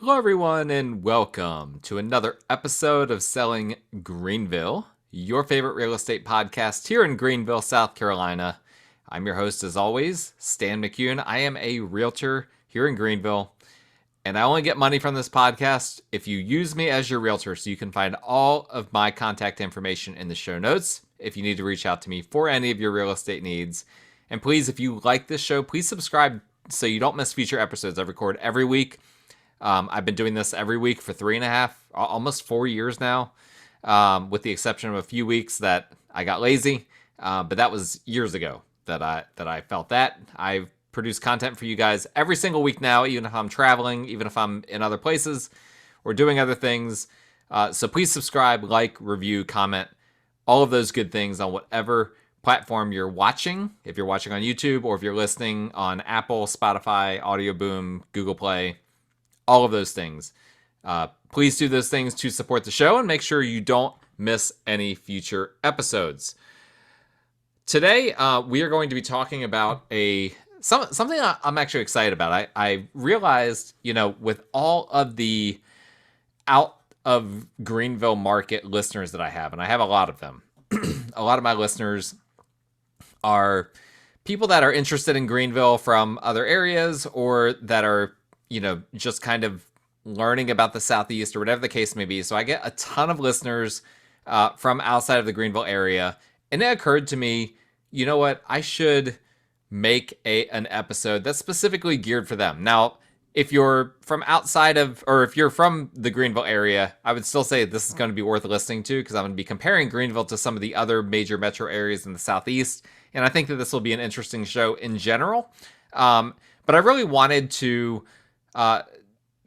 Hello, everyone, and welcome to another episode of Selling Greenville, your favorite real estate podcast here in Greenville, South Carolina. I'm your host, as always, Stan McCune. I am a realtor here in Greenville, and I only get money from this podcast if you use me as your realtor. So you can find all of my contact information in the show notes if you need to reach out to me for any of your real estate needs. And please, if you like this show, please subscribe so you don't miss future episodes. I record every week. I've been doing this every week for 3.5, almost 4 years now, with the exception of a few weeks that I got lazy. But that was years ago that I felt that. I produce content for you guys every single week now, even if I'm traveling, even if I'm in other places or doing other things. So please subscribe, like, review, comment, all of those good things on whatever platform you're watching. If you're watching on YouTube or if you're listening on Apple, Spotify, Audio Boom, Google Play, all of those things. Please do those things to support the show and make sure you don't miss any future episodes. Today, we are going to be talking about something I'm actually excited about. I realized, with all of the out of Greenville market listeners that I have, and I have a lot of them, a lot of my listeners are people that are interested in Greenville from other areas or that are just kind of learning about the Southeast or whatever the case may be. So I get a ton of listeners from outside of the Greenville area. And it occurred to me, you know what? I should make an episode that's specifically geared for them. Now, if you're from outside of, or if you're from the Greenville area, I would still say this is going to be worth listening to because I'm going to be comparing Greenville to some of the other major metro areas in the Southeast. And I think that this will be an interesting show in general. But I really wanted to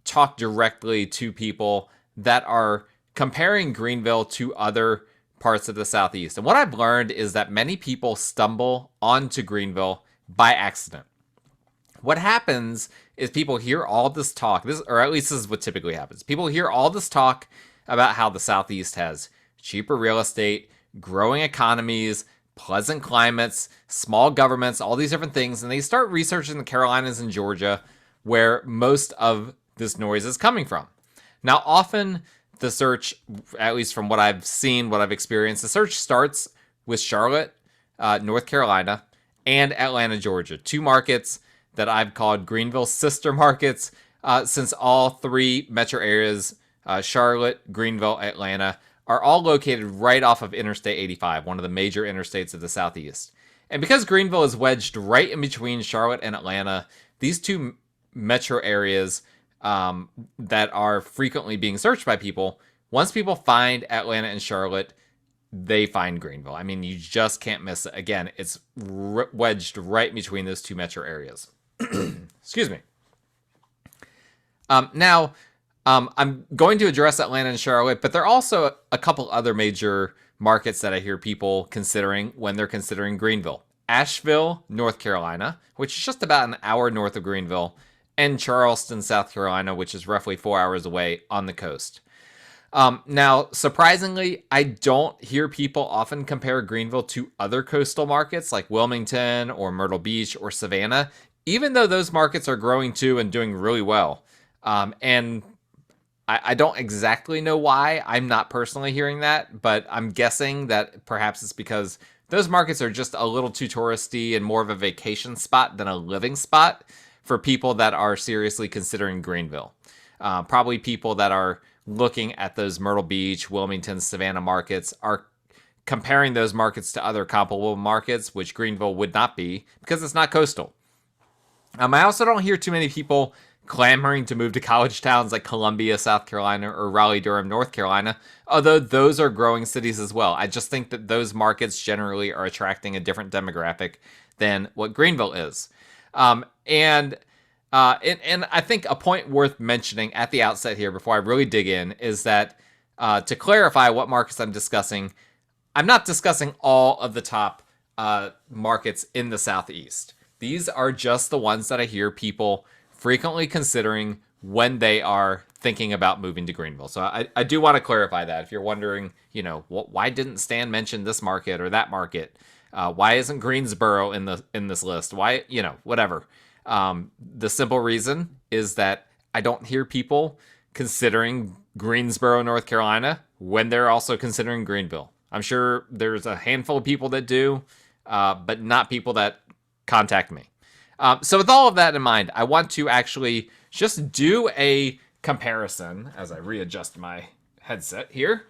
talk directly to people that are comparing Greenville to other parts of the Southeast. And what I've learned is that many people stumble onto Greenville by accident. What happens is people hear all this talk, or at least this is what typically happens. People hear all this talk about how the Southeast has cheaper real estate, growing economies, pleasant climates, small governments, all these different things, and they start researching the Carolinas and Georgia, where most of this noise is coming from. Now, often the search, at least from what I've seen, what I've experienced, the search starts with Charlotte, North Carolina, and Atlanta, Georgia, two markets that I've called Greenville sister markets, since all three metro areas, Charlotte, Greenville, Atlanta, are all located right off of Interstate 85, one of the major interstates of the Southeast. And because Greenville is wedged right in between Charlotte and Atlanta, these two metro areas that are frequently being searched by people, once people find Atlanta and Charlotte, they find Greenville. I mean, you just can't miss it. Again, it's wedged right between those two metro areas. Excuse me. Now, I'm going to address Atlanta and Charlotte, but there are also a couple other major markets that I hear people considering when they're considering Greenville. Asheville, North Carolina, which is just about an hour north of Greenville, and Charleston, South Carolina, which is roughly 4 hours away on the coast. Now, surprisingly, I don't hear people often compare Greenville to other coastal markets like Wilmington or Myrtle Beach or Savannah, even though those markets are growing too and doing really well. And I don't exactly know why. I'm not personally hearing that, but I'm guessing that perhaps it's because those markets are just a little too touristy and more of a vacation spot than a living spot for people that are seriously considering Greenville. Probably people that are looking at those Myrtle Beach, Wilmington, Savannah markets are comparing those markets to other comparable markets, which Greenville would not be because it's not coastal. I also don't hear too many people clamoring to move to college towns like Columbia, South Carolina, or Raleigh-Durham, North Carolina, although those are growing cities as well. I just think that those markets generally are attracting a different demographic than what Greenville is. And I think a point worth mentioning at the outset here before I really dig in is that to clarify what markets I'm discussing, I'm not discussing all of the top markets in the Southeast. These are just the ones that I hear people frequently considering when they are thinking about moving to Greenville. So I do want to clarify that. If you're wondering, why didn't Stan mention this market or that market? Why isn't Greensboro in this list? Why, whatever. The simple reason is that I don't hear people considering Greensboro, North Carolina, when they're also considering Greenville. I'm sure there's a handful of people that do, but not people that contact me. So with all of that in mind, I want to actually just do a comparison as I readjust my headset here.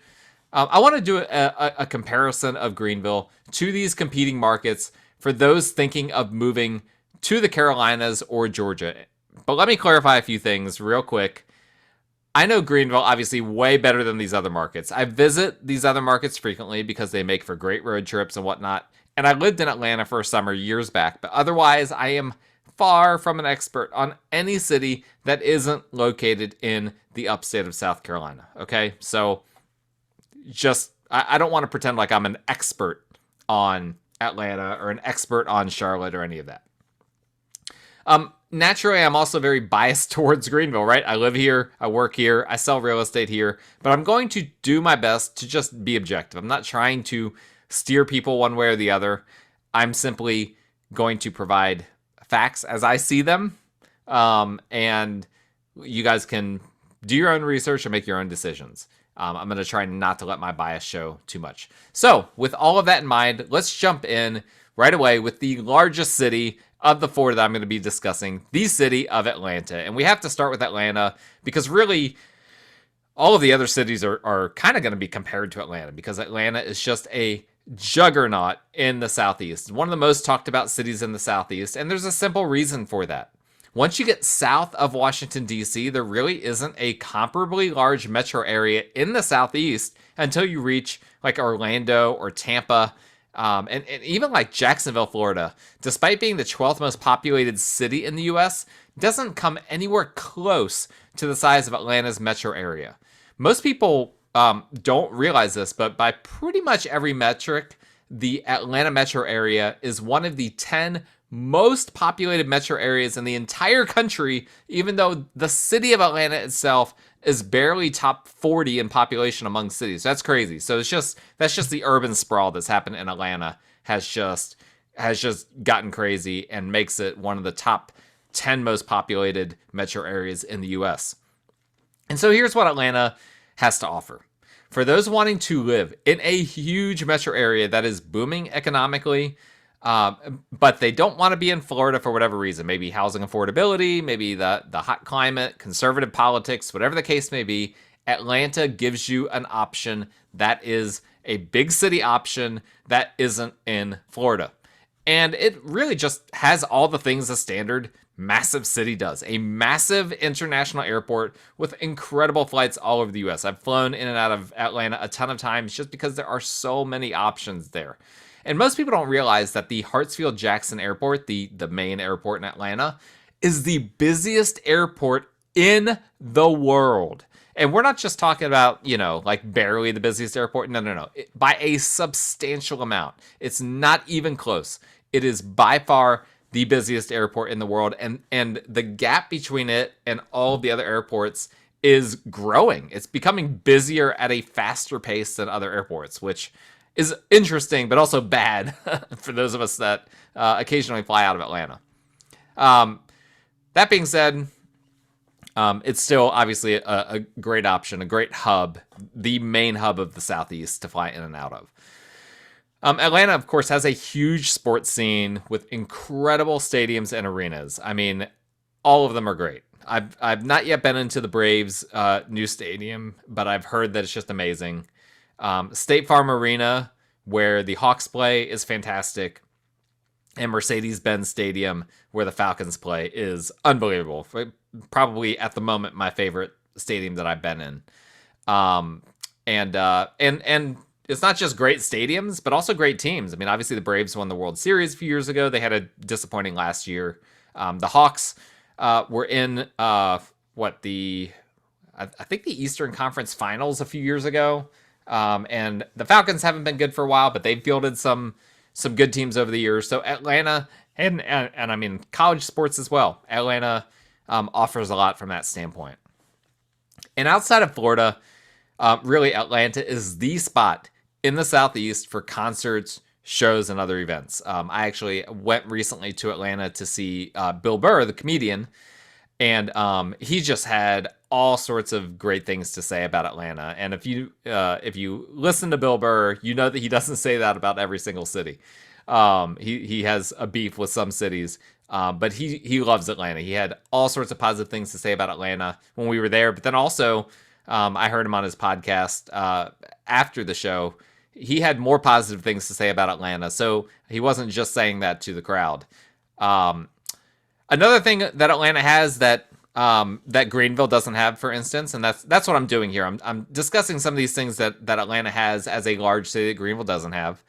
I want to do a comparison of Greenville to these competing markets for those thinking of moving to the Carolinas or Georgia. But let me clarify a few things real quick. I know Greenville obviously way better than these other markets. I visit these other markets frequently because they make for great road trips and whatnot. And I lived in Atlanta for a summer years back. But otherwise, I am far from an expert on any city that isn't located in the upstate of South Carolina. Okay, so I don't want to pretend like I'm an expert on Atlanta or an expert on Charlotte or any of that. Naturally, I'm also very biased towards Greenville, right? I live here, I work here, I sell real estate here, but I'm going to do my best to just be objective. I'm not trying to steer people one way or the other. I'm simply going to provide facts as I see them, and you guys can do your own research and make your own decisions. I'm going to try not to let my bias show too much. So, with all of that in mind, let's jump in right away with the largest city of the four that I'm going to be discussing, the city of Atlanta. And we have to start with Atlanta because really all of the other cities are kind of going to be compared to Atlanta because Atlanta is just a juggernaut in the Southeast. One of the most talked about cities in the Southeast, and there's a simple reason for that. Once you get south of Washington, D.C., there really isn't a comparably large metro area in the Southeast until you reach like Orlando or Tampa, and even like Jacksonville, Florida, despite being the 12th most populated city in the U.S., doesn't come anywhere close to the size of Atlanta's metro area. Most people don't realize this, but by pretty much every metric, the Atlanta metro area is one of the 10 most populated metro areas in the entire country, even though the city of Atlanta itself is barely top 40 in population among cities. That's crazy. So that's just the urban sprawl that's happened in Atlanta has just gotten crazy and makes it one of the top 10 most populated metro areas in the US. And so here's what Atlanta has to offer. For those wanting to live in a huge metro area that is booming economically, but they don't want to be in Florida for whatever reason, maybe housing affordability, maybe the hot climate, conservative politics, whatever the case may be, Atlanta gives you an option that is a big city option that isn't in Florida. And it really just has all the things a standard massive city does. A massive international airport with incredible flights all over the U.S. I've flown in and out of Atlanta a ton of times just because there are so many options there. And most people don't realize that the Hartsfield-Jackson Airport, the main airport in Atlanta, is the busiest airport in the world. And we're not just talking about, like barely the busiest airport. No. By a substantial amount. It's not even close. It is by far the busiest airport in the world. And the gap between it and all of the other airports is growing. It's becoming busier at a faster pace than other airports, which is interesting, but also bad for those of us that occasionally fly out of Atlanta. That being said, it's still obviously a great option, a great hub, the main hub of the Southeast to fly in and out of. Atlanta, of course, has a huge sports scene with incredible stadiums and arenas. I mean, all of them are great. I've not yet been into the Braves' new stadium, but I've heard that it's just amazing. State Farm Arena, where the Hawks play, is fantastic. And Mercedes-Benz Stadium, where the Falcons play, is unbelievable. Probably, at the moment, my favorite stadium that I've been in. And it's not just great stadiums, but also great teams. I mean, obviously, the Braves won the World Series a few years ago. They had a disappointing last year. The Hawks were in, I think the Eastern Conference Finals a few years ago. And the Falcons haven't been good for a while, but they've fielded some good teams over the years. So Atlanta, and I mean college sports as well, Atlanta offers a lot from that standpoint. And outside of Florida, really Atlanta is the spot in the Southeast for concerts, shows, and other events. I actually went recently to Atlanta to see Bill Burr, the comedian, And he just had all sorts of great things to say about Atlanta. And if you listen to Bill Burr, you know that he doesn't say that about every single city. He has a beef with some cities, but he loves Atlanta. He had all sorts of positive things to say about Atlanta when we were there. But then also, I heard him on his podcast after the show. He had more positive things to say about Atlanta, so he wasn't just saying that to the crowd. Another thing that Atlanta has that that Greenville doesn't have, for instance, and that's what I'm doing here. I'm discussing some of these things that Atlanta has as a large city that Greenville doesn't have.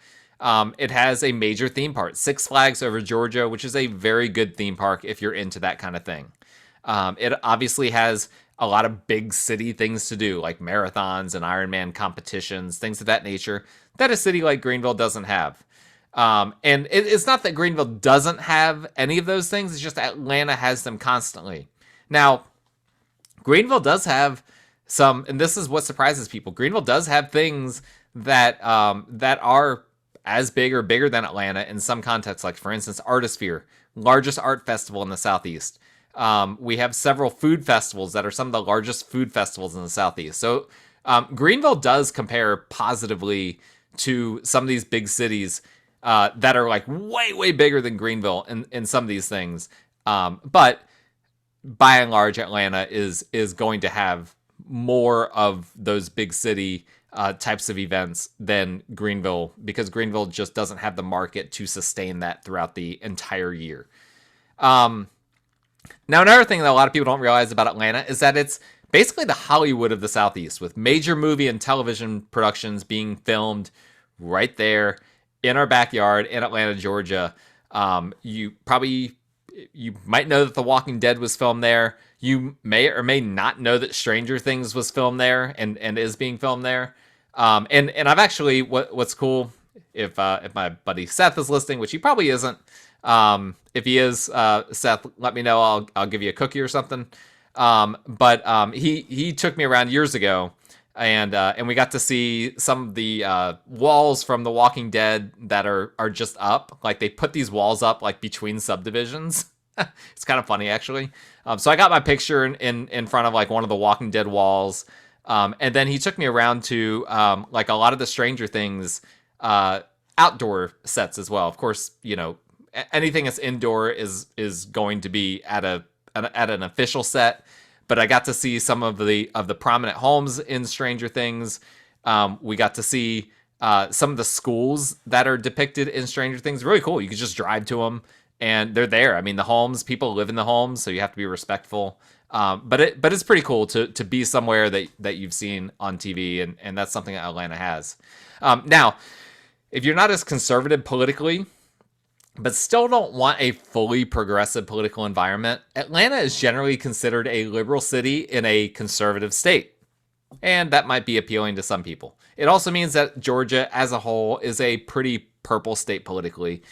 It has a major theme park, Six Flags Over Georgia, which is a very good theme park if you're into that kind of thing. It obviously has a lot of big city things to do, like marathons and Ironman competitions, things of that nature, that a city like Greenville doesn't have. And it's not that Greenville doesn't have any of those things, it's just Atlanta has them constantly. Now, Greenville does have some, and this is what surprises people, Greenville does have things that that are as big or bigger than Atlanta in some contexts, like, for instance, Artisphere, largest art festival in the Southeast. We have several food festivals that are some of the largest food festivals in the Southeast. So Greenville does compare positively to some of these big cities that are like way bigger than Greenville in some of these things. But by and large, Atlanta is going to have more of those big city types of events than Greenville, because Greenville just doesn't have the market to sustain that throughout the entire year. Now, another thing that a lot of people don't realize about Atlanta is that it's basically the Hollywood of the Southeast, with major movie and television productions being filmed right there in our backyard in Atlanta, Georgia. You might know that The Walking Dead was filmed there. You may or may not know that Stranger Things was filmed there and is being filmed there. And I've actually, what's cool, if my buddy Seth is listening, which he probably isn't, if he is, Seth, let me know. I'll give you a cookie or something. But he took me around years ago, and we got to see some of the walls from The Walking Dead that are just up. Like, they put these walls up like between subdivisions. It's kind of funny, actually. So I got my picture in front of like one of the Walking Dead walls. And then he took me around to like a lot of the Stranger Things outdoor sets as well. Of course, you know, anything that's indoor is going to be at an official set. But I got to see some of the prominent homes in Stranger Things. We got to see some of the schools that are depicted in Stranger Things. Really cool. You could just drive to them, and they're there. I mean, the homes, people live in the homes, so you have to be respectful. But it's pretty cool to be somewhere that you've seen on TV, and that's something that Atlanta has. Now, if you're not as conservative politically, but still don't want a fully progressive political environment, Atlanta is generally considered a liberal city in a conservative state. And that might be appealing to some people. It also means that Georgia as a whole is a pretty purple state politically.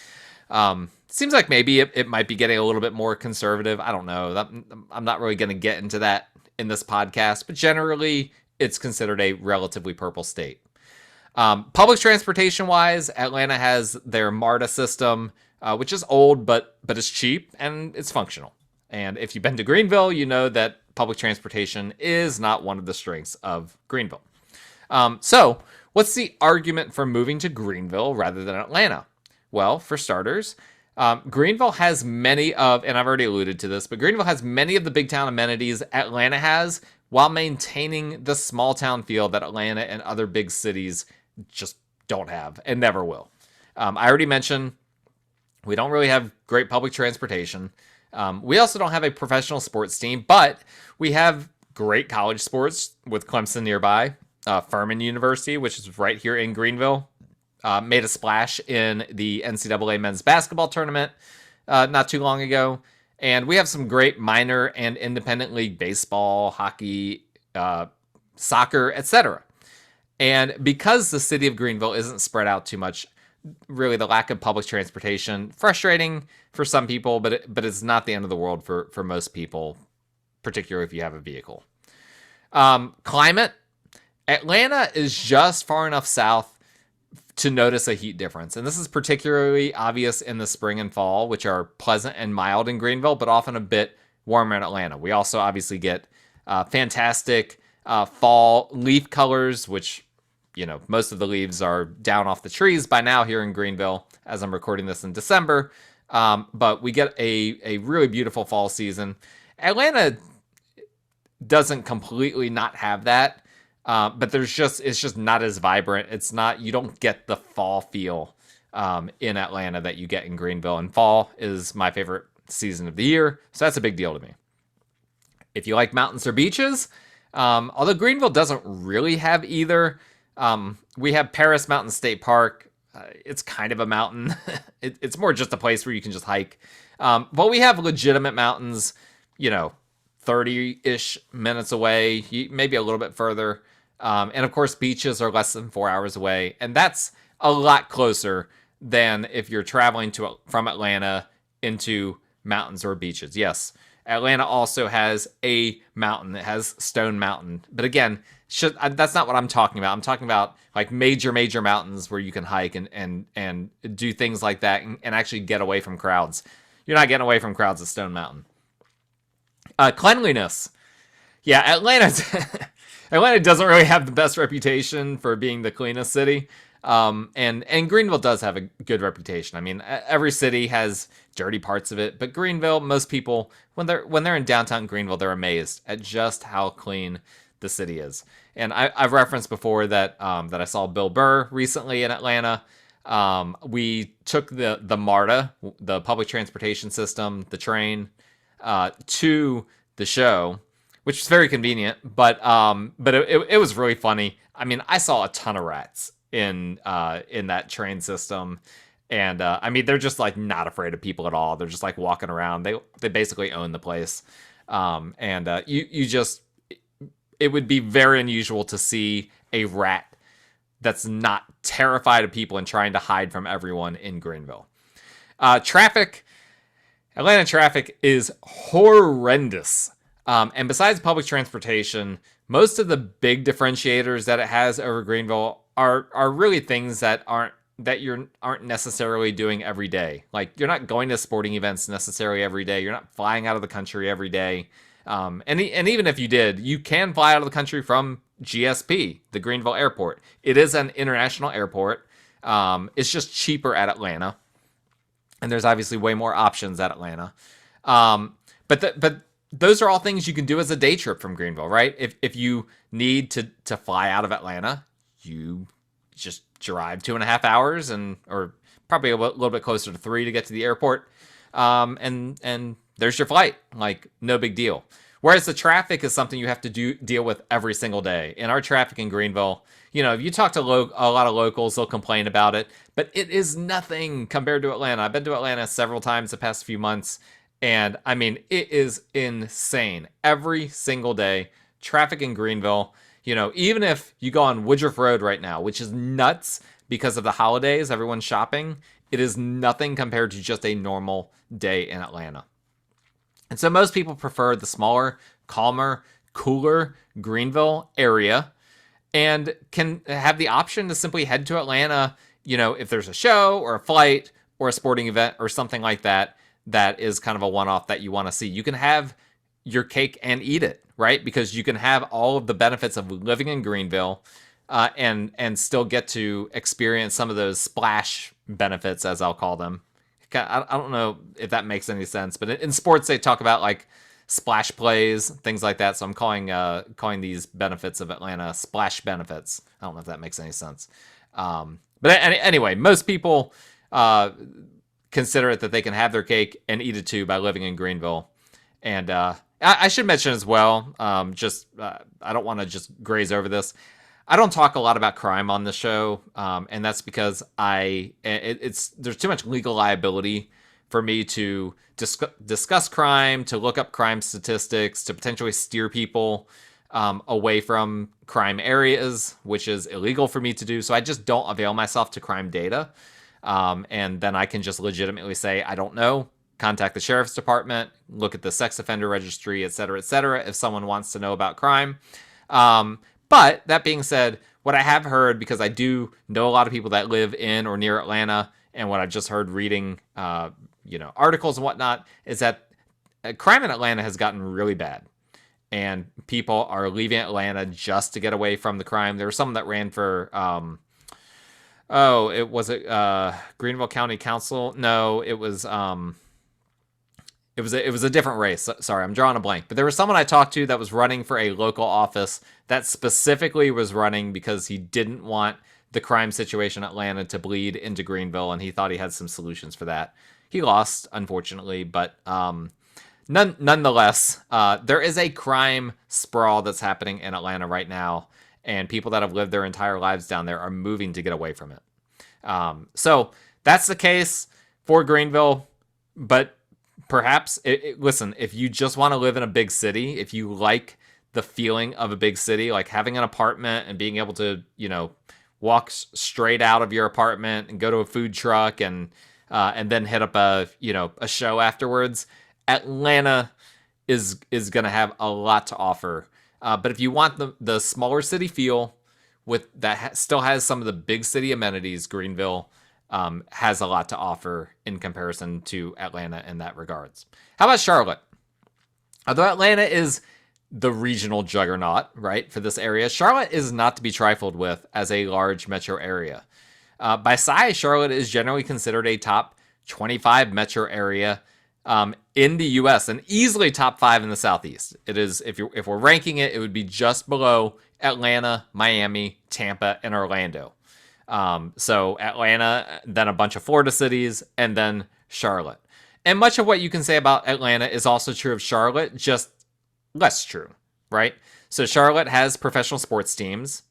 Seems like maybe it might be getting a little bit more conservative. I don't know. I'm not really going to get into that in this podcast, but generally it's considered a relatively purple state. Public transportation wise, Atlanta has their MARTA system, which is old, but it's cheap and it's functional. And if you've been to Greenville, you know that public transportation is not one of the strengths of Greenville. So what's the argument for moving to Greenville rather than Atlanta? Well, for starters, Greenville has many of, and I've already alluded to this, but Greenville has many of the big town amenities Atlanta has, while maintaining the small town feel that Atlanta and other big cities just don't have and never will. I already mentioned we don't really have great public transportation. We also don't have a professional sports team, but we have great college sports with Clemson nearby. Furman University, which is right here in Greenville, made a splash in the NCAA men's basketball tournament not too long ago. And we have some great minor and independent league baseball, hockey, soccer, etc. And because the city of Greenville isn't spread out too much, really the lack of public transportation, frustrating for some people, but it's not the end of the world for most people, particularly if you have a vehicle. Climate, Atlanta is just far enough south to notice a heat difference. And this is particularly obvious in the spring and fall, which are pleasant and mild in Greenville, but often a bit warmer in Atlanta. We also obviously get fantastic fall leaf colors, which, most of the leaves are down off the trees by now here in Greenville as I'm recording this in December. But we get a really beautiful fall season. Atlanta doesn't completely not have that, but it's just not as vibrant. You don't get the fall feel in Atlanta that you get in Greenville. And fall is my favorite season of the year, so that's a big deal to me. If you like mountains or beaches, although Greenville doesn't really have either, we have Paris Mountain State Park. It's kind of a mountain. It's more just a place where you can just hike. But we have legitimate mountains, 30-ish minutes away, maybe a little bit further. And of course, beaches are less than 4 hours away. And that's a lot closer than if you're traveling from Atlanta into mountains or beaches. Yes, Atlanta also has a mountain. It has Stone Mountain. But again, that's not what I'm talking about. I'm talking about like major mountains where you can hike and do things like that and actually get away from crowds. You're not getting away from crowds at Stone Mountain. Cleanliness. Yeah, Atlanta doesn't really have the best reputation for being the cleanest city. And Greenville does have a good reputation. I mean, every city has dirty parts of it, but Greenville, most people, when they're in downtown Greenville, they're amazed at just how clean the city is. And I've referenced before that I saw Bill Burr recently in Atlanta. We took the MARTA, the public transportation system, the train, to the show, which was very convenient, but it was really funny. I mean, I saw a ton of rats in that train system, and I mean, they're just like not afraid of people at all. They're just like walking around. They basically own the place, it would be very unusual to see a rat that's not terrified of people and trying to hide from everyone in Greenville. Traffic. Atlanta traffic is horrendous. And besides public transportation, most of the big differentiators that it has over Greenville are really things that aren't necessarily doing every day. Like, you're not going to sporting events necessarily every day. You're not flying out of the country every day. And even if you did, you can fly out of the country from GSP, the Greenville Airport. It is an international airport. It's just cheaper at Atlanta. And there's obviously way more options at Atlanta. But those are all things you can do as a day trip from Greenville, right? If you need to fly out of Atlanta, you just drive 2.5 hours or probably a little bit closer to 3 to get to the airport. And there's your flight. Like, no big deal. Whereas the traffic is something you have to deal with every single day. In our traffic in Greenville, if you talk to a lot of locals, they'll complain about it, but it is nothing compared to Atlanta. I've been to Atlanta several times the past few months, and I mean, it is insane. Every single day, traffic in Greenville, even if you go on Woodruff Road right now, which is nuts because of the holidays, everyone's shopping, it is nothing compared to just a normal day in Atlanta. And so most people prefer the smaller, calmer, cooler Greenville area and can have the option to simply head to Atlanta, if there's a show or a flight or a sporting event or something like that, that is kind of a one-off that you want to see. You can have your cake and eat it, right? Because you can have all of the benefits of living in Greenville and still get to experience some of those splash benefits, as I'll call them. I don't know if that makes any sense, but in sports they talk about like splash plays, things like that. So I'm calling these benefits of Atlanta splash benefits. I don't know if that makes any sense. But anyway, most people consider it that they can have their cake and eat it too by living in Greenville. And I should mention as well, I don't want to just graze over this. I don't talk a lot about crime on the show, and that's because there's too much legal liability for me to discuss crime, to look up crime statistics, to potentially steer people away from crime areas, which is illegal for me to do. So I just don't avail myself to crime data, and then I can just legitimately say, I don't know. Contact the sheriff's department, look at the sex offender registry, et cetera, if someone wants to know about crime. But that being said, what I have heard, because I do know a lot of people that live in or near Atlanta, and what I've just heard reading, articles and whatnot, is that crime in Atlanta has gotten really bad, and people are leaving Atlanta just to get away from the crime. There were some that ran for it was Greenville County Council. No, it was a different race. Sorry, I'm drawing a blank. But there was someone I talked to that was running for a local office that specifically was running because he didn't want the crime situation in Atlanta to bleed into Greenville, and he thought he had some solutions for that. He lost, unfortunately, but nonetheless, there is a crime sprawl that's happening in Atlanta right now, and people that have lived their entire lives down there are moving to get away from it. So that's the case for Greenville, but perhaps, listen, if you just want to live in a big city, if you like the feeling of a big city, like having an apartment and being able to, walk straight out of your apartment and go to a food truck and then hit up a show afterwards, Atlanta is going to have a lot to offer. But if you want the smaller city feel with that still has some of the big city amenities, Greenville has a lot to offer in comparison to Atlanta in that regards. How about Charlotte? Although Atlanta is the regional juggernaut, right, for this area, Charlotte is not to be trifled with as a large metro area. By size, Charlotte is generally considered a top 25 metro area in the U.S. and easily top 5 in the Southeast. It is, if we're ranking it, it would be just below Atlanta, Miami, Tampa, and Orlando. So Atlanta, then a bunch of Florida cities, and then Charlotte. And much of what you can say about Atlanta is also true of Charlotte, just less true, right? So Charlotte has professional sports teams.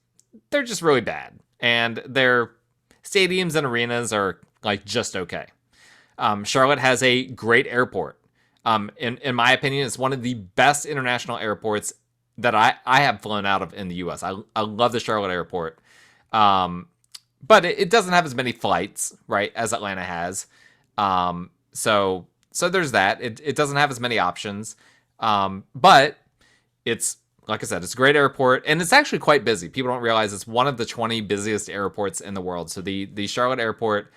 They're just really bad. And their stadiums and arenas are like just okay. Charlotte has a great airport. In my opinion, it's one of the best international airports that I have flown out of in the U.S. I love the Charlotte airport. But it doesn't have as many flights, right, as Atlanta has. So there's that. It doesn't have as many options. But it's, like I said, it's a great airport, and it's actually quite busy. People don't realize it's one of the 20 busiest airports in the world. So the Charlotte airport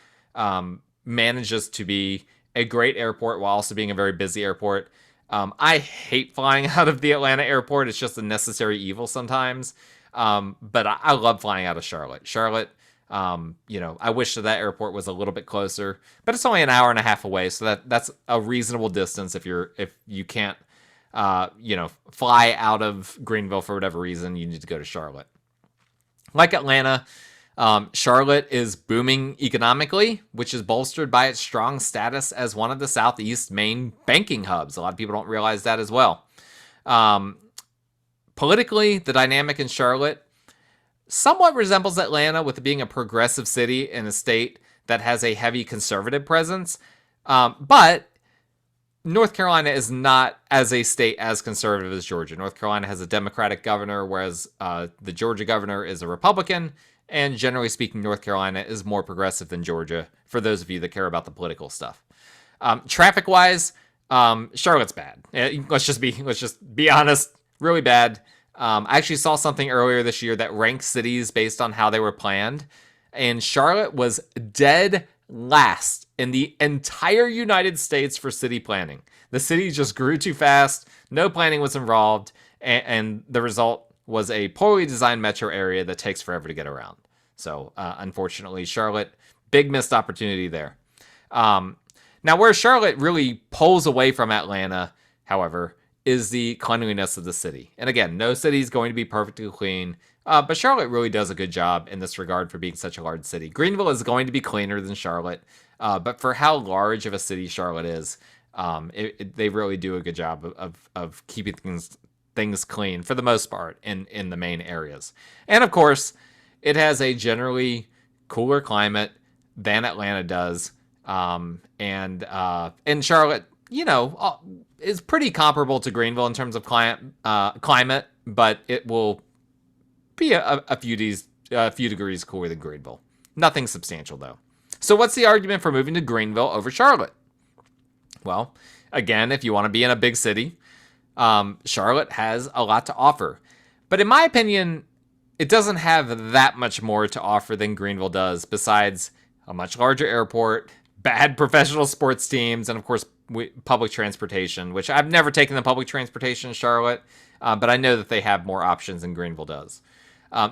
manages to be a great airport while also being a very busy airport. I hate flying out of the Atlanta airport. It's just a necessary evil sometimes. But I love flying out of Charlotte. Charlotte, I wish that airport was a little bit closer, but it's only an hour and a half away. So that's a reasonable distance if you can't, fly out of Greenville for whatever reason, you need to go to Charlotte. Like Atlanta, Charlotte is booming economically, which is bolstered by its strong status as one of the Southeast's main banking hubs. A lot of people don't realize that as well. Politically, the dynamic in Charlotte somewhat resembles Atlanta, with it being a progressive city in a state that has a heavy conservative presence. But North Carolina is not, as a state, as conservative as Georgia. North Carolina has a Democratic governor, whereas the Georgia governor is a Republican. And generally speaking, North Carolina is more progressive than Georgia, for those of you that care about the political stuff. Traffic-wise, Charlotte's bad. Let's just be honest, really bad. I actually saw something earlier this year that ranked cities based on how they were planned, and Charlotte was dead last in the entire United States for city planning. The city just grew too fast, no planning was involved, and the result was a poorly designed metro area that takes forever to get around. So, unfortunately, Charlotte, big missed opportunity there. Now, where Charlotte really pulls away from Atlanta, however, is the cleanliness of the city. And again, no city is going to be perfectly clean, but Charlotte really does a good job in this regard for being such a large city. Greenville is going to be cleaner than Charlotte, but for how large of a city Charlotte is, they really do a good job of keeping things clean for the most part in the main areas. And of course, it has a generally cooler climate than Atlanta does. And Charlotte, is pretty comparable to Greenville in terms of climate, but it will be a few degrees cooler than Greenville. Nothing substantial, though. So what's the argument for moving to Greenville over Charlotte? Well, again, if you want to be in a big city, Charlotte has a lot to offer. But in my opinion, it doesn't have that much more to offer than Greenville does, besides a much larger airport, bad professional sports teams, and of course, public transportation, which I've never taken the public transportation in Charlotte, but I know that they have more options than Greenville does.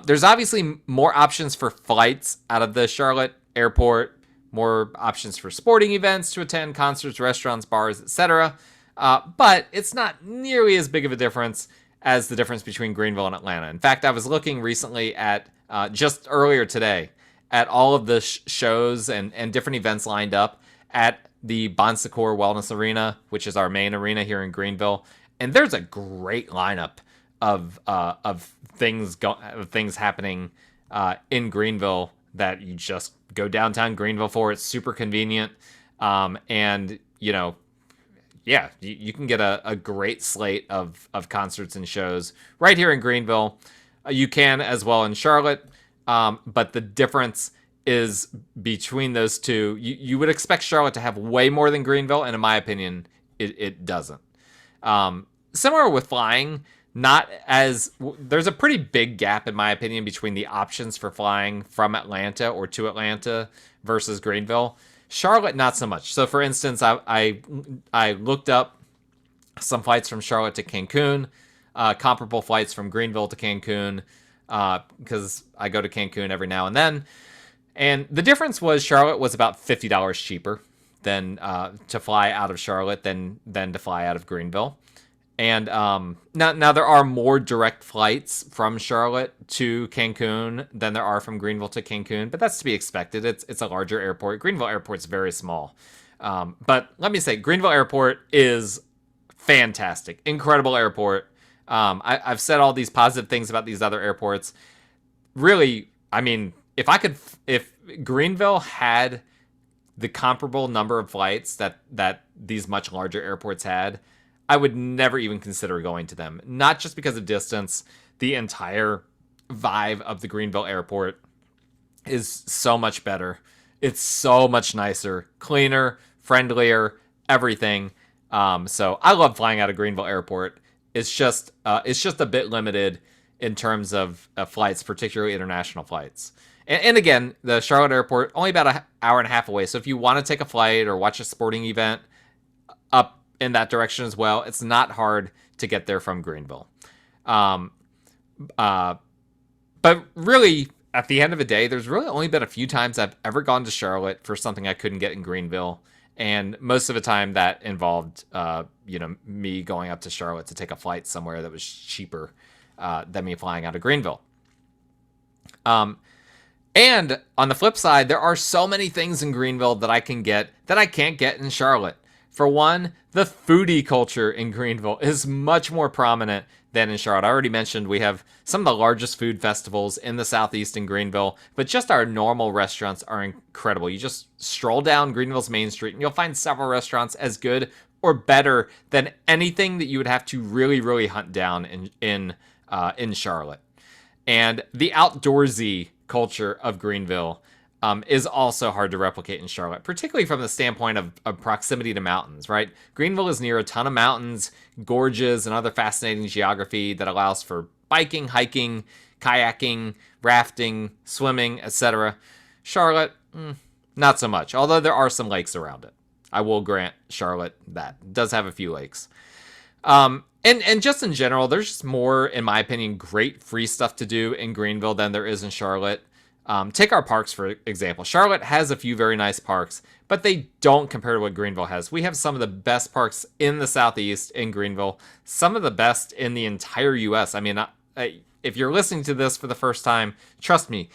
There's obviously more options for flights out of the Charlotte airport, more options for sporting events to attend, concerts, restaurants, bars, etc. But it's not nearly as big of a difference as the difference between Greenville and Atlanta. In fact, I was looking recently at, just earlier today, at all of the shows and different events lined up at the Bon Secours Wellness Arena, which is our main arena here in Greenville. And there's a great lineup of things happening in Greenville that you just go downtown Greenville for. It's super convenient, and you can get a great slate of concerts and shows right here in Greenville. You can as well in Charlotte, but the difference is between those two. You would expect Charlotte to have way more than Greenville, and in my opinion, it doesn't. Similar with flying, there's a pretty big gap, in my opinion, between the options for flying from Atlanta or to Atlanta versus Greenville. Charlotte, not so much. So, for instance, I looked up some flights from Charlotte to Cancun, comparable flights from Greenville to Cancun, because I go to Cancun every now and then. And the difference was Charlotte was about $50 cheaper than to fly out of Charlotte than to fly out of Greenville. And now there are more direct flights from Charlotte to Cancun than there are from Greenville to Cancun, but that's to be expected. It's a larger airport. Greenville Airport's very small. But let me say, Greenville Airport is fantastic. Incredible airport. I've said all these positive things about these other airports. Really, I mean, if Greenville had the comparable number of flights that these much larger airports had, I would never even consider going to them. Not just because of distance. The entire vibe of the Greenville airport is so much better. It's so much nicer, cleaner, friendlier, everything. So I love flying out of Greenville Airport. It's just a bit limited in terms of flights, particularly international flights. And again, the Charlotte Airport only about an hour and a half away. So if you want to take a flight or watch a sporting event up in that direction as well, it's not hard to get there from Greenville. But really, at the end of the day, there's really only been a few times I've ever gone to Charlotte for something I couldn't get in Greenville. And most of the time that involved, me going up to Charlotte to take a flight somewhere that was cheaper than me flying out of Greenville. And on the flip side, there are so many things in Greenville that I can get that I can't get in Charlotte. For one, the foodie culture in Greenville is much more prominent than in Charlotte. I already mentioned we have some of the largest food festivals in the Southeast in Greenville, but just our normal restaurants are incredible. You just stroll down Greenville's Main Street and you'll find several restaurants as good or better than anything that you would have to really, really hunt down in Charlotte. And the outdoorsy culture of Greenville is also hard to replicate in Charlotte, particularly from the standpoint of proximity to mountains, right? Greenville is near a ton of mountains, gorges, and other fascinating geography that allows for biking, hiking, kayaking, rafting, swimming, etc. Charlotte, not so much, although there are some lakes around it. I will grant Charlotte that. It does have a few lakes. And just in general, there's just more, in my opinion, great free stuff to do in Greenville than there is in Charlotte. Take our parks, for example. Charlotte has a few very nice parks, but they don't compare to what Greenville has. We have some of the best parks in the Southeast in Greenville, some of the best in the entire U.S. I mean, if you're listening to this for the first time, trust me,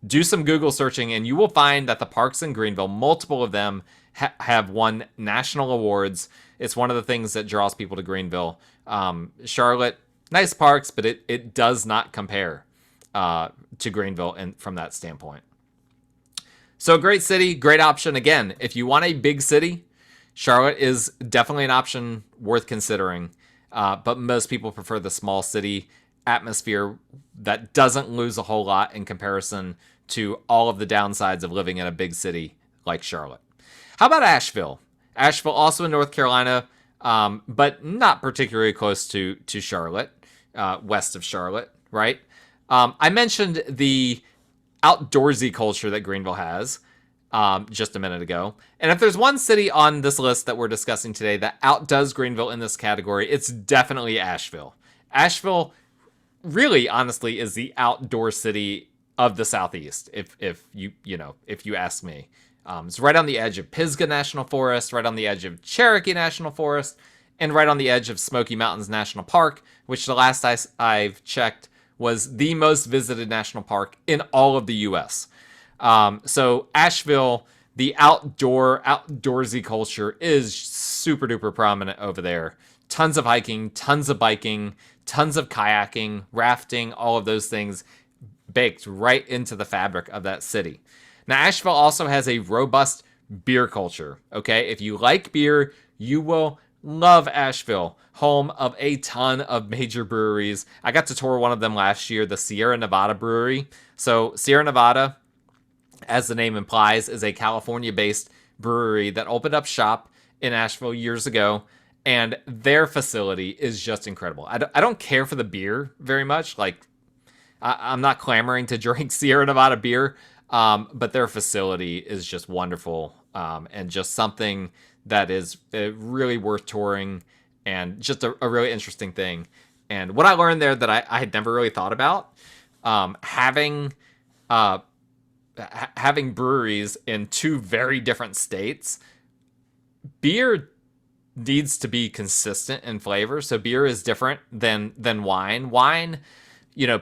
do some Google searching and you will find that the parks in Greenville, multiple of them have won national awards. It's one of the things that draws people to Greenville. Charlotte, nice parks, but it does not compare to Greenville and from that standpoint. So great city, great option. Again, if you want a big city, Charlotte is definitely an option worth considering. But most people prefer the small city atmosphere that doesn't lose a whole lot in comparison to all of the downsides of living in a big city like Charlotte. How about Asheville? Asheville, also in North Carolina, but not particularly close to Charlotte, west of Charlotte, right? I mentioned the outdoorsy culture that Greenville has. just a minute ago. And if there's one city on this list that we're discussing today that outdoes Greenville in this category, it's definitely Asheville. Asheville really, honestly, is the outdoor city of the Southeast. If you ask me, it's right on the edge of Pisgah National Forest, right on the edge of Cherokee National Forest, and right on the edge of Smoky Mountains National Park, which the last I've checked was the most visited national park in all of the U.S. So Asheville, the outdoorsy culture is super duper prominent over there. Tons of hiking, tons of biking, tons of kayaking, rafting, all of those things baked right into the fabric of that city. Now, Asheville also has a robust beer culture. Okay, if you like beer, you will love Asheville, home of a ton of major breweries. I got to tour one of them last year, the Sierra Nevada Brewery. So Sierra Nevada, as the name implies, is a California-based brewery that opened up shop in Asheville years ago, and their facility is just incredible. I don't care for the beer very much. Like, I'm not clamoring to drink Sierra Nevada beer, but their facility is just wonderful, and just something that is really worth touring, and just a really interesting thing. And what I learned there that I had never really thought about, having breweries in two very different states, beer needs to be consistent in flavor. So beer is different than wine. Wine,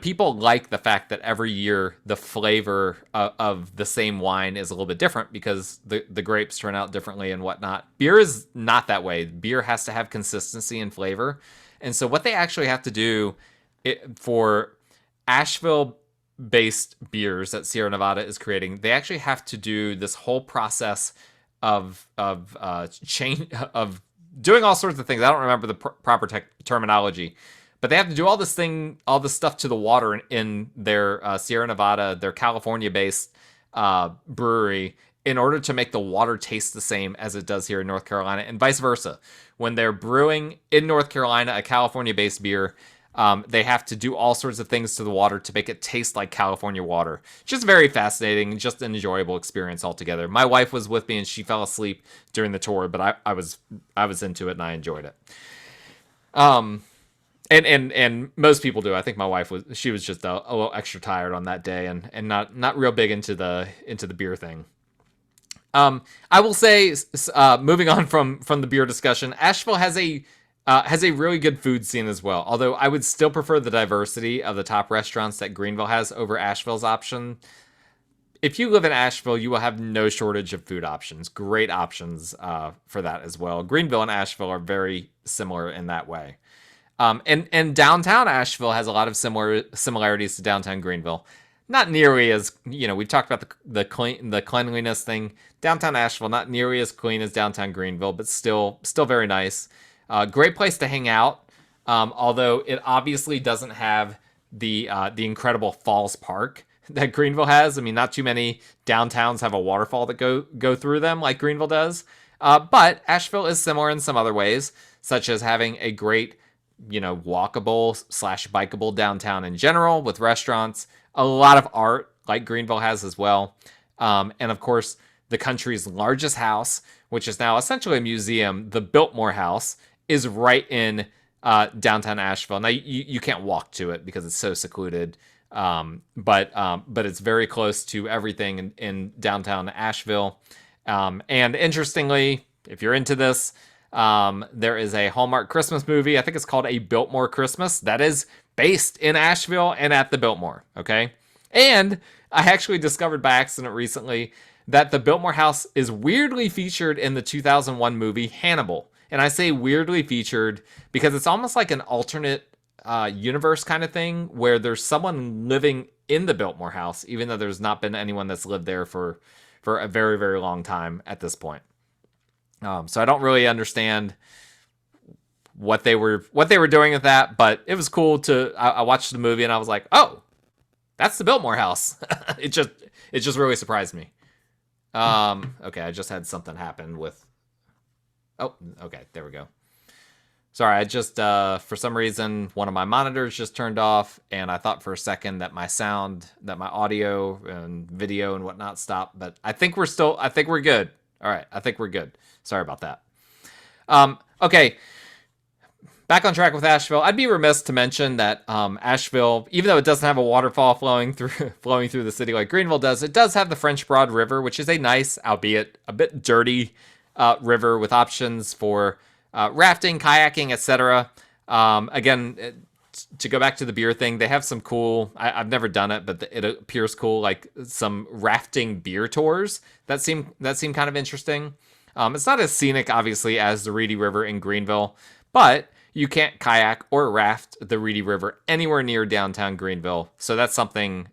people like the fact that every year the flavor of the same wine is a little bit different because the grapes turn out differently and whatnot. Beer is not that way. Beer has to have consistency in flavor. And so what they actually have to do for Asheville-based beers that Sierra Nevada is creating, they actually have to do this whole process of doing all sorts of things. I don't remember the proper terminology, but they have to do all this stuff to the water in their Sierra Nevada, their California-based brewery, in order to make the water taste the same as it does here in North Carolina, and vice versa. When they're brewing in North Carolina a California-based beer, they have to do all sorts of things to the water to make it taste like California water. Just very fascinating, just an enjoyable experience altogether. My wife was with me and she fell asleep during the tour, but I was into it and I enjoyed it. And most people do. I think my wife was just a little extra tired on that day and not real big into the beer thing. I will say, moving on from the beer discussion, Asheville has a really good food scene as well. Although I would still prefer the diversity of the top restaurants that Greenville has over Asheville's option. If you live in Asheville, you will have no shortage of food options. Great options for that as well. Greenville and Asheville are very similar in that way. And downtown Asheville has a lot of similarities to downtown Greenville. Not nearly as, we've talked about the cleanliness thing. Downtown Asheville, not nearly as clean as downtown Greenville, but still very nice. Great place to hang out, although it obviously doesn't have the incredible Falls Park that Greenville has. I mean, not too many downtowns have a waterfall that go through them like Greenville does. But Asheville is similar in some other ways, such as having a great, walkable / bikeable downtown in general with restaurants, a lot of art like Greenville has as well. And of course, the country's largest house, which is now essentially a museum, the Biltmore House, is right in downtown Asheville. Now, you can't walk to it because it's so secluded, but it's very close to everything in downtown Asheville. And interestingly, if you're into this, there is a Hallmark Christmas movie. I think it's called A Biltmore Christmas. That is based in Asheville and at the Biltmore. Okay. And I actually discovered by accident recently that the Biltmore House is weirdly featured in the 2001 movie Hannibal. And I say weirdly featured because it's almost like an alternate universe kind of thing where there's someone living in the Biltmore House, even though there's not been anyone that's lived there for a very, very long time at this point. So I don't really understand what they were doing with that, but it was cool I watched the movie and I was like, oh, that's the Biltmore House. It just really surprised me. Okay, I just had something happen with. Oh, okay, there we go. Sorry, I just, for some reason, one of my monitors just turned off, and I thought for a second that my sound, that my audio and video and whatnot stopped, but I think we're good. All right, I think we're good. Sorry about that. Okay, back on track with Asheville. I'd be remiss to mention that Asheville, even though it doesn't have a waterfall flowing through the city like Greenville does, it does have the French Broad River, which is a nice, albeit a bit dirty, river with options for rafting, kayaking, etc. Again, to go back to the beer thing, they have some cool. I've never done it, but it appears cool, like some rafting beer tours that seem kind of interesting. It's not as scenic, obviously, as the Reedy River in Greenville, but you can't kayak or raft the Reedy River anywhere near downtown Greenville, so that's something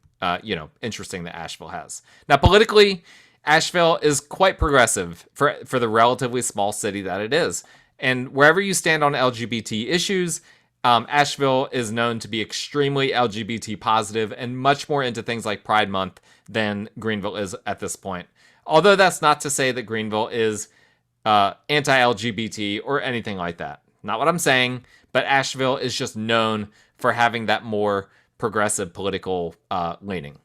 interesting that Asheville has. Now, politically, Asheville is quite progressive for the relatively small city that it is, and wherever you stand on LGBT issues, Asheville is known to be extremely LGBT positive and much more into things like Pride Month than Greenville is at this point. Although that's not to say that Greenville is anti-LGBT or anything like that. Not what I'm saying, but Asheville is just known for having that more progressive political leaning.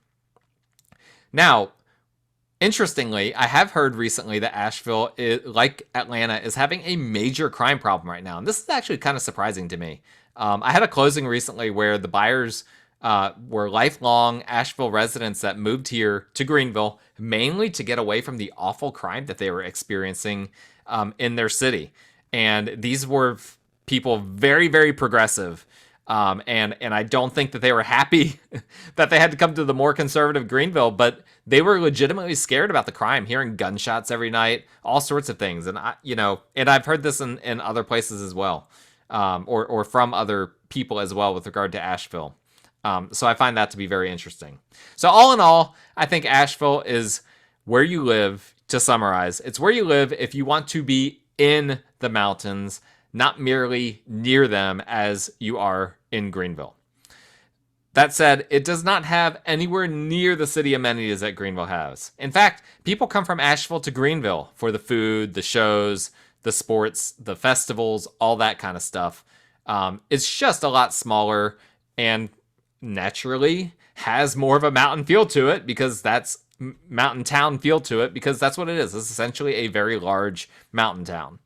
Now, interestingly, I have heard recently that Asheville, like Atlanta, is having a major crime problem right now. And this is actually kind of surprising to me. I had a closing recently where the buyers were lifelong Asheville residents that moved here to Greenville, mainly to get away from the awful crime that they were experiencing in their city. And these were people very, very progressive. And I don't think that they were happy that they had to come to the more conservative Greenville, but they were legitimately scared about the crime, hearing gunshots every night, all sorts of things. And I've heard this in other places as well, or from other people as well with regard to Asheville. So I find that to be very interesting. So all in all, I think Asheville is where you live. To summarize, it's where you live if you want to be in the mountains, not merely near them as you are in Greenville. That said, it does not have anywhere near the city amenities that Greenville has. In fact, people come from Asheville to Greenville for the food, the shows, the sports, the festivals, all that kind of stuff. It's just a lot smaller and naturally has more of a mountain feel to it because that's mountain town feel to it because that's what it is. It's essentially a very large mountain town.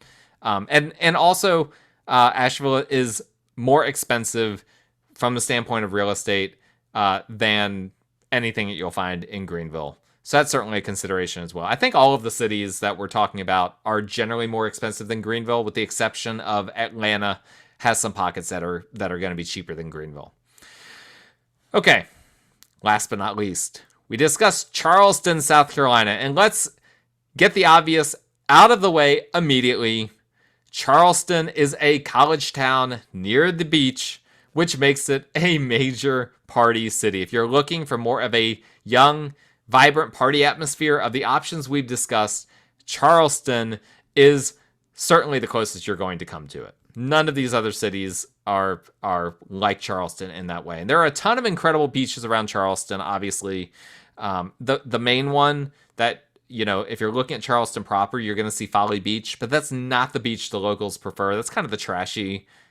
And also Asheville is more expensive from the standpoint of real estate than anything that you'll find in Greenville. So that's certainly a consideration as well. I think all of the cities that we're talking about are generally more expensive than Greenville, with the exception of Atlanta has some pockets that are going to be cheaper than Greenville. Okay, last but not least, we discussed Charleston, South Carolina, and let's get the obvious out of the way immediately. Charleston is a college town near the beach, which makes it a major party city. If you're looking for more of a young, vibrant party atmosphere of the options we've discussed, Charleston is certainly the closest you're going to come to it. None of these other cities are like Charleston in that way. And there are a ton of incredible beaches around Charleston, obviously. The main one that, if you're looking at Charleston proper, you're going to see Folly Beach, but that's not the beach the locals prefer. That's kind of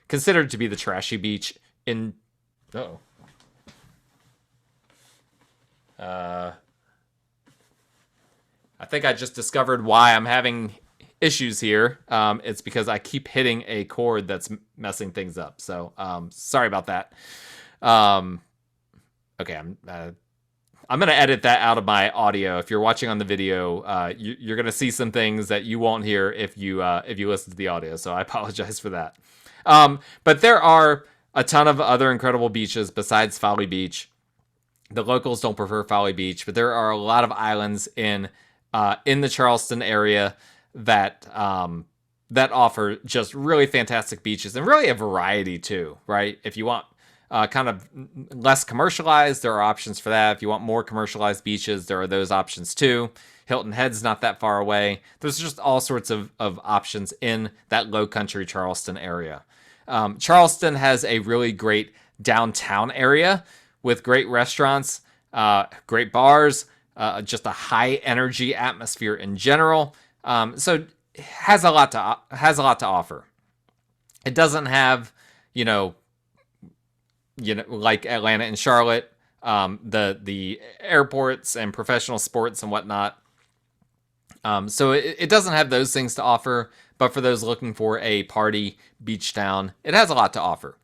considered to be the trashy beach in... I think I just discovered why I'm having issues here. It's because I keep hitting a cord that's messing things up. So sorry about that. Okay, I'm going to edit that out of my audio. If you're watching on the video, you're going to see some things that you won't hear if you listen to the audio. So I apologize for that. But there are a ton of other incredible beaches besides Folly Beach. The locals don't prefer Folly Beach, but there are a lot of islands in the Charleston area that offer just really fantastic beaches and really a variety too, right? If you want kind of less commercialized, there are options for that. If you want more commercialized beaches, there are those options too. Hilton Head's not that far away. There's just all sorts of options in that low country Charleston area. Charleston has a really great downtown area with great restaurants, great bars, just a high energy atmosphere in general. So it has a lot to offer. It doesn't have, you know, like Atlanta and Charlotte, the airports and professional sports and whatnot. So it doesn't have those things to offer, but for those looking for a party beach town, it has a lot to offer.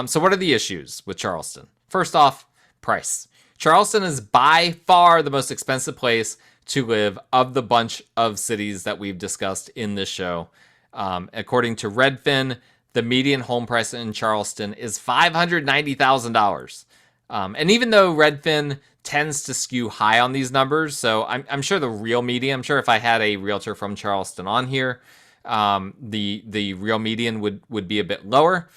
So what are the issues with Charleston? First off, price. Charleston is by far the most expensive place to live of the bunch of cities that we've discussed in this show. According to Redfin, the median home price in Charleston is $590,000. And even though Redfin tends to skew high on these numbers, so I'm sure the real median, I'm sure if I had a realtor from Charleston on here, the real median would be a bit lower.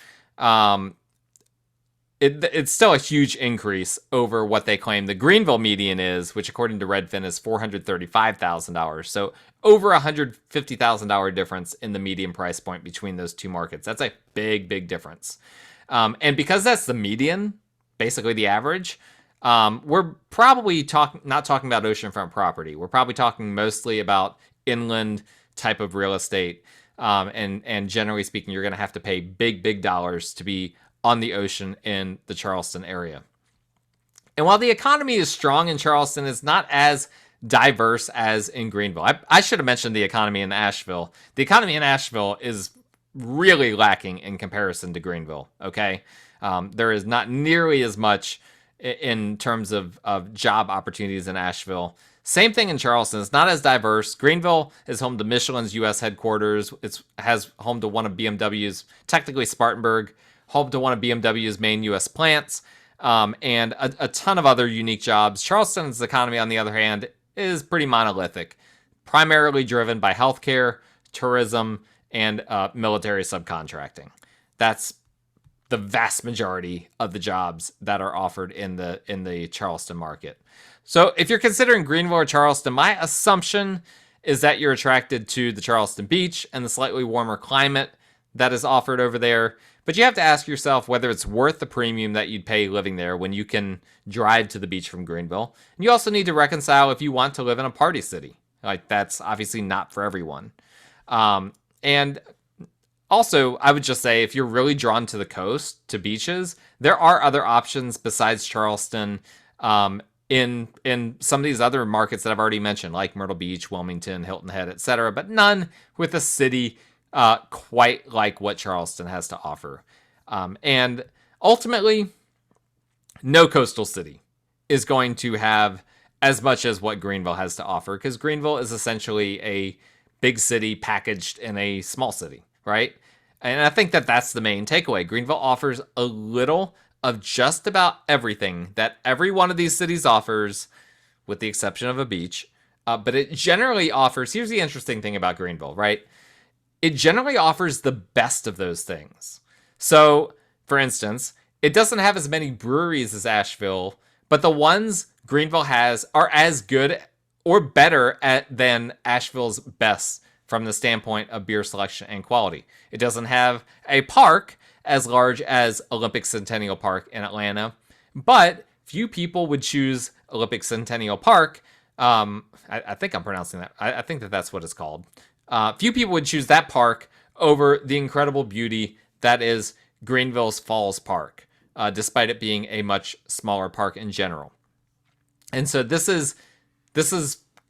It's still a huge increase over what they claim the Greenville median is, which according to Redfin is $435,000. So over $150,000 difference in the median price point between those two markets. That's a big, big difference. And because that's the median, basically the average, we're probably not talking about oceanfront property. We're probably talking mostly about inland type of real estate. And generally speaking, you're going to have to pay big, big dollars to be on the ocean in the Charleston area. And while the economy is strong in Charleston, it's not as diverse as in Greenville. I should have mentioned the economy in Asheville. The economy in Asheville is really lacking in comparison to Greenville, okay? There is not nearly as much in terms of job opportunities in Asheville. Same thing in Charleston. It's not as diverse. Greenville is home to Michelin's U.S. headquarters. It has home to one of BMW's, technically Spartanburg, home to one of BMW's main U.S. plants, and a ton of other unique jobs. Charleston's economy, on the other hand, is pretty monolithic, primarily driven by healthcare, tourism, and military subcontracting. That's the vast majority of the jobs that are offered in the Charleston market. So if you're considering Greenville or Charleston, my assumption is that you're attracted to the Charleston beach and the slightly warmer climate that is offered over there. But you have to ask yourself whether it's worth the premium that you'd pay living there when you can drive to the beach from Greenville. And you also need to reconcile if you want to live in a party city. Like, that's obviously not for everyone. And also, I would just say if you're really drawn to the coast, to beaches, there are other options besides Charleston in some of these other markets that I've already mentioned, like Myrtle Beach, Wilmington, Hilton Head, etc., but none with a city quite like what Charleston has to offer. And ultimately, no coastal city is going to have as much as what Greenville has to offer, because Greenville is essentially a big city packaged in a small city, right? And I think that that's the main takeaway. Greenville offers a little of just about everything that every one of these cities offers, with the exception of a beach. But it generally offers, here's the interesting thing about Greenville, right? It generally offers the best of those things. So, for instance, it doesn't have as many breweries as Asheville, but the ones Greenville has are as good or better than Asheville's best from the standpoint of beer selection and quality. It doesn't have a park as large as Olympic Centennial Park in Atlanta, but few people would choose Olympic Centennial Park. I think I'm pronouncing that. I think that's what it's called. Few people would choose that park over the incredible beauty that is Greenville's Falls Park, despite it being a much smaller park in general. And so this is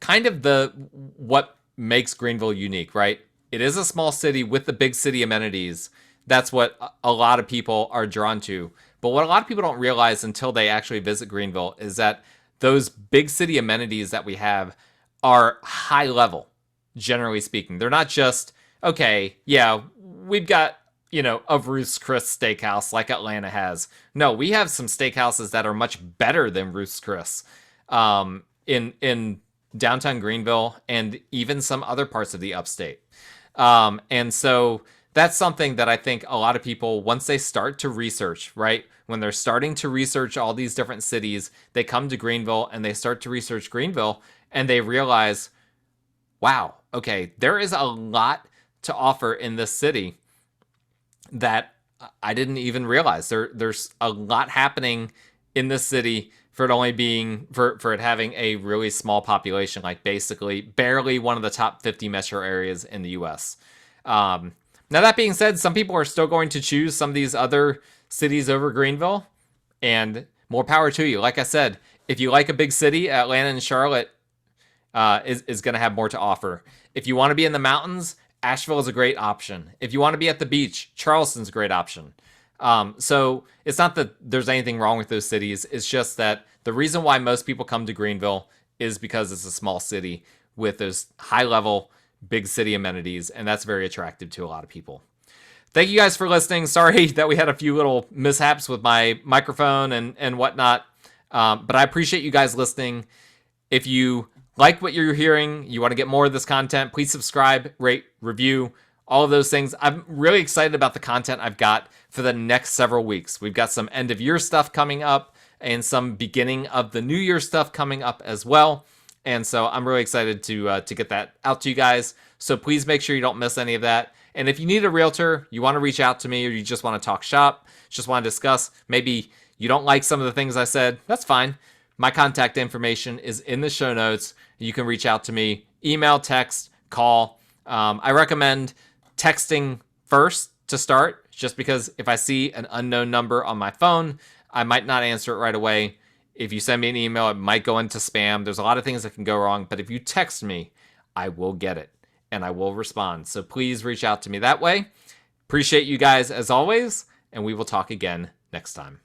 kind of what makes Greenville unique, right? It is a small city with the big city amenities. That's what a lot of people are drawn to. But what a lot of people don't realize until they actually visit Greenville is that those big city amenities that we have are high level, generally speaking. They're not just, okay, yeah, we've got, a Ruth's Chris steakhouse like Atlanta has. No, we have some steakhouses that are much better than Ruth's Chris in downtown Greenville and even some other parts of the upstate. And so that's something that I think a lot of people, once they start to research, right? When they're starting to research all these different cities, they come to Greenville and they start to research Greenville and they realize, wow, okay, there is a lot to offer in this city that I didn't even realize. There's a lot happening in this city for it only being, for it having a really small population, like basically barely one of the top 50 metro areas in the U.S. Now, that being said, some people are still going to choose some of these other cities over Greenville, and more power to you. Like I said, if you like a big city, Atlanta and Charlotte is going to have more to offer. If you want to be in the mountains, Asheville is a great option. If you want to be at the beach, Charleston's a great option. So it's not that there's anything wrong with those cities. It's just that the reason why most people come to Greenville is because it's a small city with those high-level, big city amenities, and that's very attractive to a lot of people. Thank you guys for listening. Sorry that we had a few little mishaps with my microphone and whatnot, but I appreciate you guys listening. If you like what you're hearing, you want to get more of this content, please subscribe, rate, review, all of those things. I'm really excited about the content I've got for the next several weeks. We've got some end of year stuff coming up and some beginning of the new year stuff coming up as well. And so I'm really excited to get that out to you guys. So please make sure you don't miss any of that. And if you need a realtor, you want to reach out to me, or you just want to talk shop, just want to discuss, maybe you don't like some of the things I said, that's fine. My contact information is in the show notes. You can reach out to me, email, text, call. I recommend texting first to start, just because if I see an unknown number on my phone, I might not answer it right away. If you send me an email, it might go into spam. There's a lot of things that can go wrong, but if you text me, I will get it and I will respond. So please reach out to me that way. Appreciate you guys as always, and we will talk again next time.